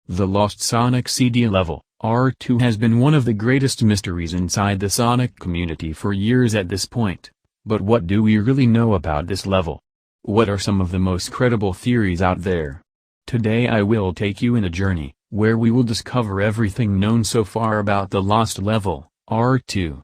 The Lost Sonic CD level, R2, has been one of the greatest mysteries inside the Sonic community for years at this point. But what do we really know about this level? What are some of the most credible theories out there? Today I will take you in a journey, where we will discover everything known so far about the lost level, R2.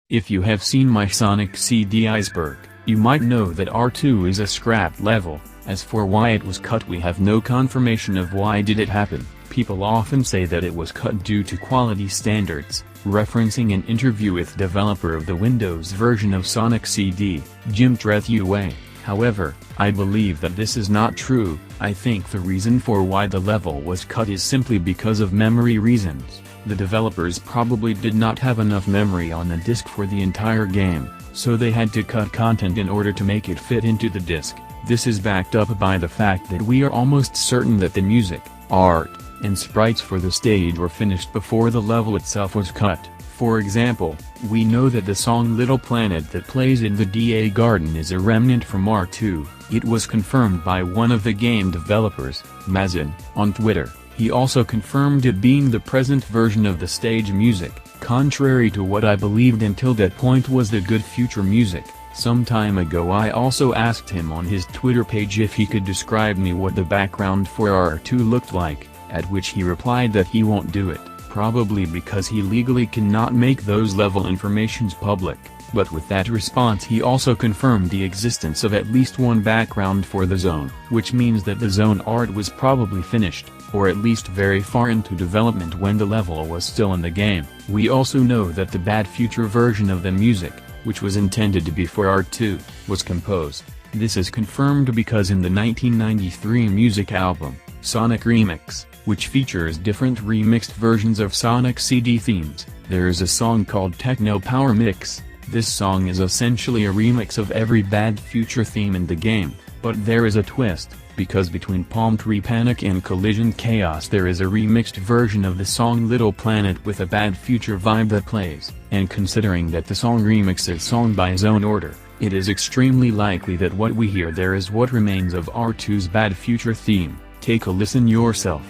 If you have seen my Sonic CD iceberg, you might know that R2 is a scrapped level. As for why it was cut, we have no confirmation of why did it happen. People often say that it was cut due to quality standards, referencing an interview with developer of the Windows version of Sonic CD, Jim Trethewey. However, I believe that this is not true. I think the reason for why the level was cut is simply because of memory reasons. The developers probably did not have enough memory on the disk for the entire game, so they had to cut content in order to make it fit into the disk. This is backed up by the fact that we are almost certain that the music, art, and sprites for the stage were finished before the level itself was cut. For example, we know that the song Little Planet that plays in the DA Garden is a remnant from R2. It was confirmed by one of the game developers, Mazin, on Twitter. He also confirmed it being the present version of the stage music, contrary to what I believed until that point was the good future music. Some time ago I also asked him on his Twitter page if he could describe me what the background for R2 looked like, at which he replied that he won't do it, probably because he legally cannot make those level informations public. But with that response he also confirmed the existence of at least one background for the zone, which means that the zone art was probably finished, or at least very far into development when the level was still in the game. We also know that the bad future version of the music, which was intended to be for R2, was composed. This is confirmed because in the 1993 music album, Sonic Remix, which features different remixed versions of Sonic CD themes, there is a song called Techno Power Mix. This song is essentially a remix of every bad future theme in the game, but there is a twist, because between Palm Tree Panic and Collision Chaos there is a remixed version of the song Little Planet with a bad future vibe that plays, and considering that the song remixes song by zone order, it is extremely likely that what we hear there is what remains of R2's bad future theme. Take a listen yourself.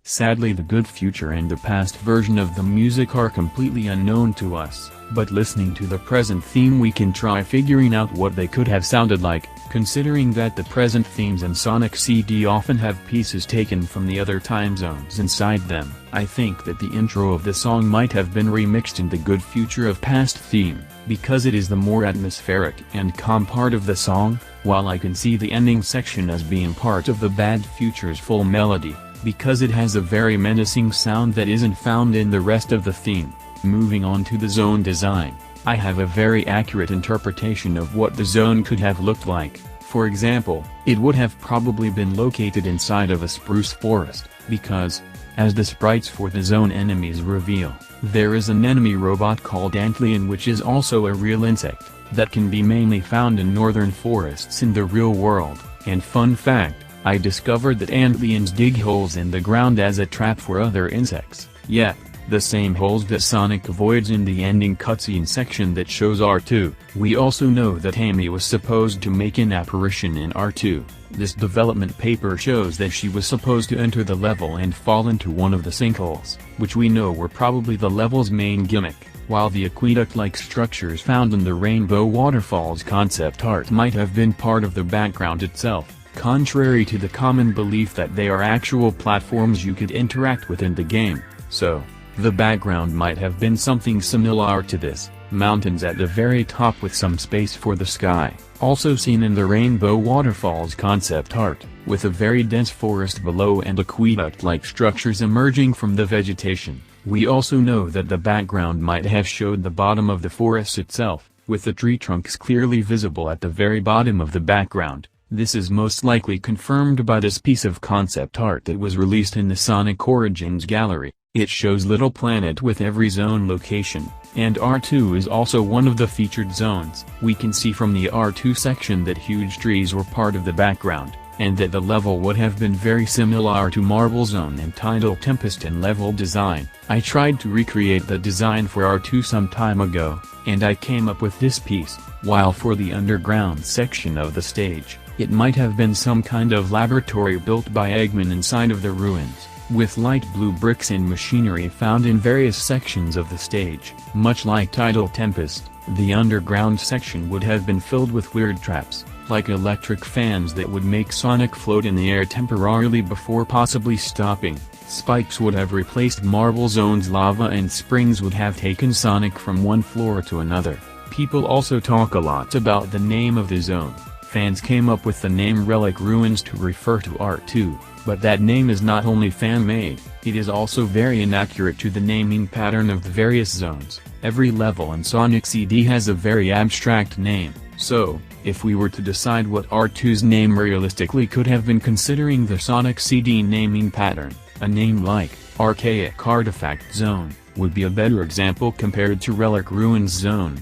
Sadly, the good future and the past version of the music are completely unknown to us, but listening to the present theme we can try figuring out what they could have sounded like, considering that the present themes in Sonic CD often have pieces taken from the other time zones inside them. I think that the intro of the song might have been remixed in the good future of past theme, because it is the more atmospheric and calm part of the song, while I can see the ending section as being part of the bad future's full melody, because it has a very menacing sound that isn't found in the rest of the theme. Moving on to the zone design, I have a very accurate interpretation of what the zone could have looked like. For example, it would have probably been located inside of a spruce forest, because, as the sprites for the zone enemies reveal, there is an enemy robot called Antlion which is also a real insect, that can be mainly found in northern forests in the real world. And fun fact, I discovered that Antlions dig holes in the ground as a trap for other insects. Yep, the same holes that Sonic avoids in the ending cutscene section that shows R2. We also know that Amy was supposed to make an apparition in R2. This development paper shows that she was supposed to enter the level and fall into one of the sinkholes, which we know were probably the level's main gimmick, while the aqueduct-like structures found in the Rainbow Waterfalls concept art might have been part of the background itself, contrary to the common belief that they are actual platforms you could interact with in the game. So, the background might have been something similar to this, mountains at the very top with some space for the sky, also seen in the Rainbow Waterfalls concept art, with a very dense forest below and aqueduct-like structures emerging from the vegetation. We also know that the background might have showed the bottom of the forest itself, with the tree trunks clearly visible at the very bottom of the background. This is most likely confirmed by this piece of concept art that was released in the Sonic Origins gallery. It shows Little Planet with every zone location, and R2 is also one of the featured zones. We can see from the R2 section that huge trees were part of the background, and that the level would have been very similar to Marble Zone and Tidal Tempest in level design. I tried to recreate the design for R2 some time ago, and I came up with this piece, while for the underground section of the stage, it might have been some kind of laboratory built by Eggman inside of the ruins, with light blue bricks and machinery found in various sections of the stage. Much like Tidal Tempest, the underground section would have been filled with weird traps, like electric fans that would make Sonic float in the air temporarily before possibly stopping. Spikes would have replaced Marble Zone's lava, and springs would have taken Sonic from one floor to another. People also talk a lot about the name of the zone. Fans came up with the name Relic Ruins to refer to R2, but that name is not only fan-made, it is also very inaccurate to the naming pattern of the various zones. Every level in Sonic CD has a very abstract name, so, if we were to decide what R2's name realistically could have been considering the Sonic CD naming pattern, a name like Archaic Artifact Zone would be a better example compared to Relic Ruins Zone.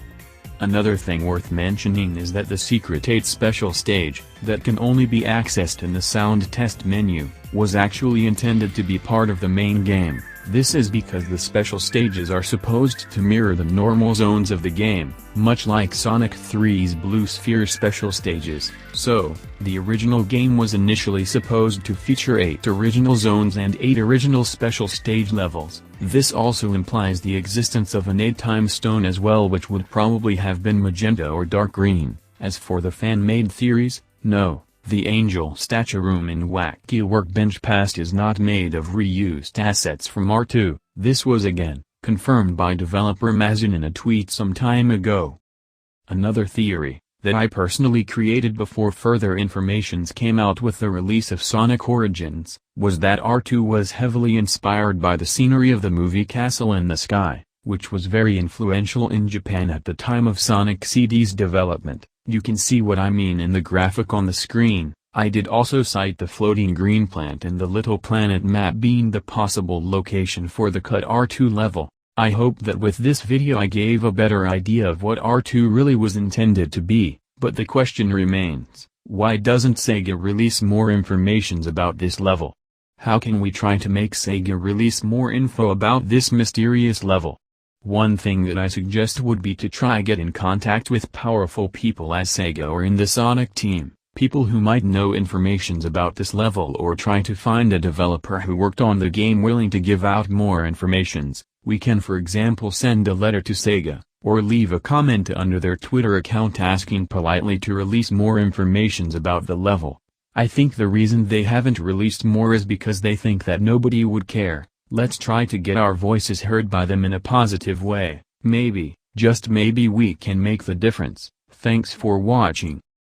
Another thing worth mentioning is that the Secret 8 special stage, that can only be accessed in the sound test menu, was actually intended to be part of the main game. This is because the special stages are supposed to mirror the normal zones of the game, much like Sonic 3's Blue Sphere special stages. So, the original game was initially supposed to feature 8 original zones and 8 original special stage levels. This also implies the existence of an 8-time stone as well, which would probably have been magenta or dark green. As for the fan-made theories, no. The Angel Statue Room in Wacky Workbench Past is not made of reused assets from R2, this was again confirmed by developer Mazin in a tweet some time ago. Another theory, that I personally created before further informations came out with the release of Sonic Origins, was that R2 was heavily inspired by the scenery of the movie Castle in the Sky, which was very influential in Japan at the time of Sonic CD's development. You can see what I mean in the graphic on the screen. I did also cite the floating green plant and the Little Planet map being the possible location for the cut R2 level. I hope that with this video I gave a better idea of what R2 really was intended to be, but the question remains, why doesn't Sega release more information about this level? How can we try to make Sega release more info about this mysterious level? One thing that I suggest would be to try get in contact with powerful people at Sega or in the Sonic team, people who might know information about this level, or try to find a developer who worked on the game willing to give out more information. We can for example send a letter to Sega, or leave a comment under their Twitter account asking politely to release more information about the level. I think the reason they haven't released more is because they think that nobody would care. Let's try to get our voices heard by them in a positive way. Maybe, just maybe we can make the difference. Thanks for watching.